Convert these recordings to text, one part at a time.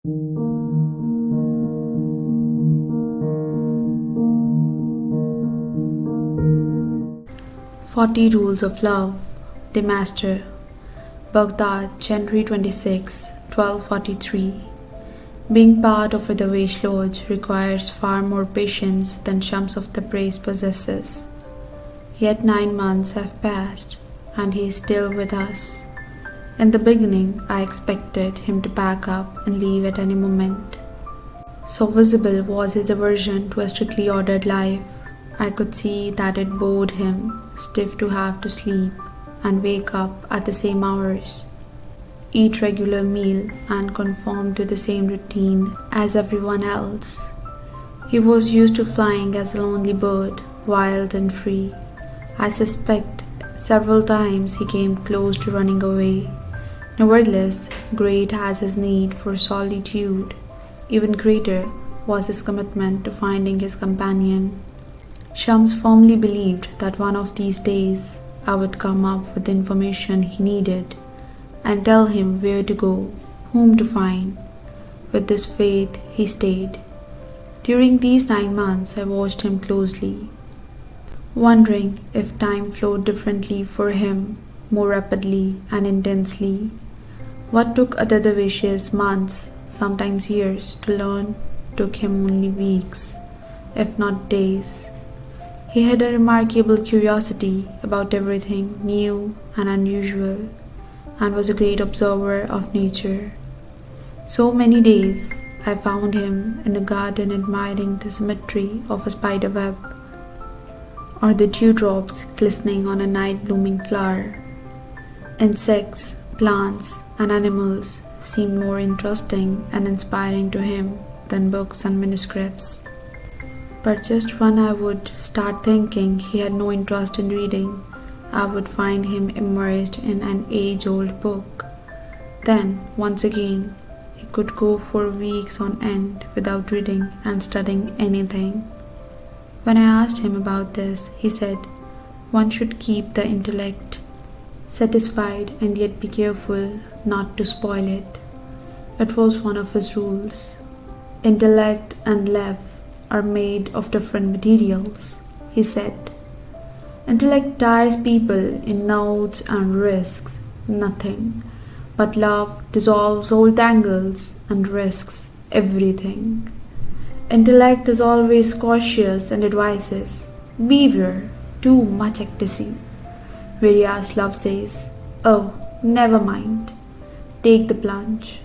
40 Rules of Love, The Master, Baghdad, January 26, 1243. Being part of a Davesh lodge requires far more patience than Shams of Tabrizi possesses. Yet 9 months have passed, and he is still with us. In the beginning, I expected him to pack up and leave at any moment. So visible was his aversion to a strictly ordered life. I could see that it bored him, stiff to have to sleep and wake up at the same hours, eat regular meal and conform to the same routine as everyone else. He was used to flying as a lonely bird, wild and free. I suspect several times he came close to running away. Nevertheless, great as his need for solitude, even greater was his commitment to finding his companion. Shams firmly believed that one of these days I would come up with the information he needed and tell him where to go, whom to find. With this faith, he stayed. During these 9 months, I watched him closely, wondering if time flowed differently for him, more rapidly and intensely. What took other Daveshes months, sometimes years, to learn took him only weeks, if not days. He had a remarkable curiosity about everything new and unusual, and was a great observer of nature. So many days I found him in a garden admiring the symmetry of a spider web, or the dewdrops glistening on a night-blooming flower. Insects, plants, and animals seemed more interesting and inspiring to him than books and manuscripts. But just when I would start thinking he had no interest in reading, I would find him immersed in an age-old book. Then, once again, he could go for weeks on end without reading and studying anything. When I asked him about this, he said, one should keep the intellect satisfied and yet be careful not to spoil it. It was one of his rules. Intellect and love are made of different materials, he said. Intellect ties people in knots and risks nothing, but love dissolves all tangles and risks everything. Intellect is always cautious and advises, beware, too much ecstasy, whereas love says, oh, never mind, take the plunge.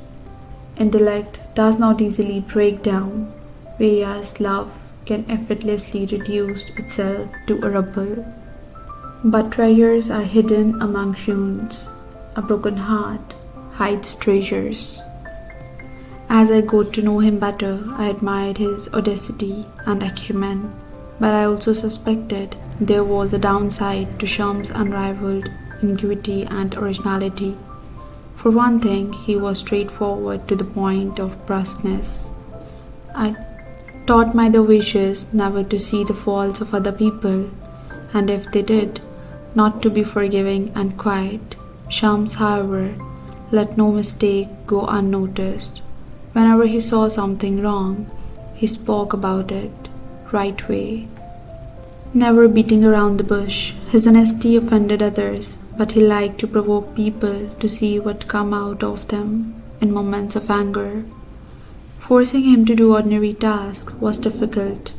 Intellect does not easily break down, whereas love can effortlessly reduce itself to a rubble. But treasures are hidden among ruins. A broken heart hides treasures. As I got to know him better, I admired his audacity and acumen, but I also suspected there was a downside to Sham's unrivaled ingenuity and originality. For one thing, he was straightforward to the point of brusqueness. I taught my Daveshes never to see the faults of other people, and if they did, not to be forgiving and quiet. Shams, however, let no mistake go unnoticed. Whenever he saw something wrong, he spoke about it right way, never beating around the bush. His honesty offended others, but he liked to provoke people to see what come out of them in moments of anger. Forcing him to do ordinary tasks was difficult.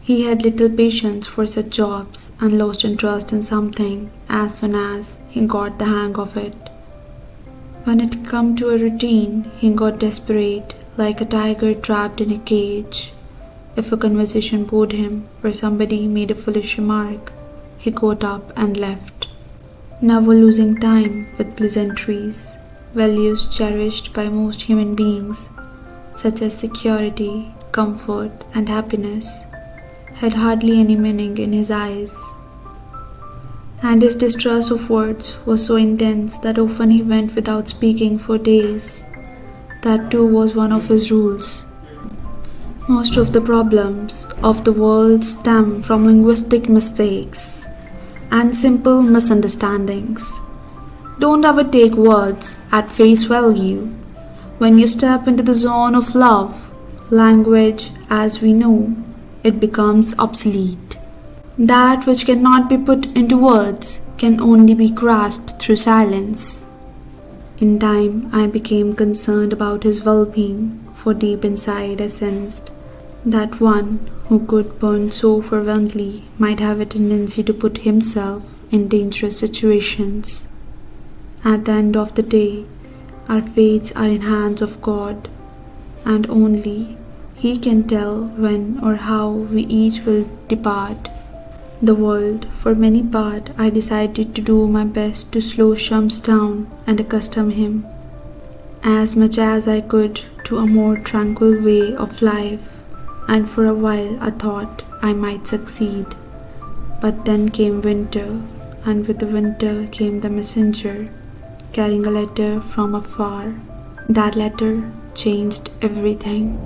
He had little patience for such jobs and lost interest in something as soon as he got the hang of it. When it came to a routine, he got desperate, like a tiger trapped in a cage. If a conversation bored him or somebody made a foolish remark, he got up and left, never losing time with pleasantries, values cherished by most human beings, such as security, comfort, and happiness, had hardly any meaning in his eyes. And his distrust of words was so intense that often he went without speaking for days. That too was one of his rules. Most of the problems of the world stem from linguistic mistakes and simple misunderstandings. Don't ever take words at face value. When you step into the zone of love, language, as we know, it becomes obsolete. That which cannot be put into words can only be grasped through silence. In time, I became concerned about his well-being, for deep inside I sensed that one who could burn so fervently might have a tendency to put himself in dangerous situations. At the end of the day, our fates are in hands of God, and only He can tell when or how we each will depart the world. For many part, I decided to do my best to slow Shams down and accustom him as much as I could to a more tranquil way of life, and for a while I thought I might succeed. But then came winter, and with the winter came the messenger, carrying a letter from afar. That letter changed everything.